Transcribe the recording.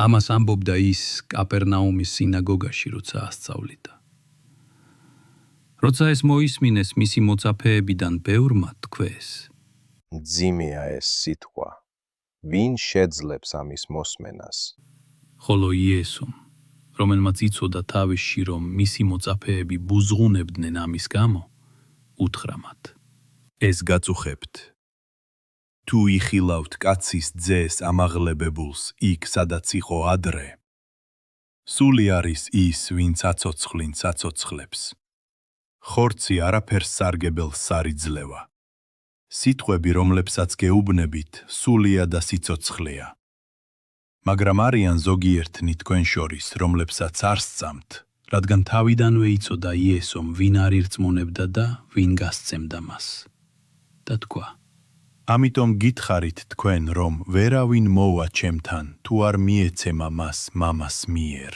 ამას ამბობდა ის კაპერნაუმის სინაგოგაში, როცა ასწავლიდა. როცა ეს მოისმინეს, მისი მოწაფეებიდან ბევრმა თქვეს: მძიმეა ეს სიტყვა. ვინ შეძლებს ამის მოსმენას? ხოლო იესომ, რომელმაც იცოდა თავისში, რომ მისი მოწაფეები ბუზღუნებდნენ ამის გამო, უთხრა მათ: ეს გაწუხებთ. თუ იხილავთ კაცის ძეს ამაღლებებულს იქ, სადაც იყო ადრე, სული არის ის, ვინც აცოცხლინს აცოცხლებს. ხორცი არაფერს სარგებელს არ იძლევა. სიტყვები, რომლებსაც გეუბნებით, სულია და სიცოცხლეა. მაგრამ არიან ზოგიერთნი თქვენ შორის, რომლებსაც არ სწამთ, რადგან თავიდანვე იცოდა იესომ, ვინ არ ირწმუნებდა და ვინ გასცემდა მას. და თქვა: ამიტომ გითხარით თქვენ, რომ ვერავინ მოვა ჩემთან, თუ არ მიეცემა მას მამას მიერ.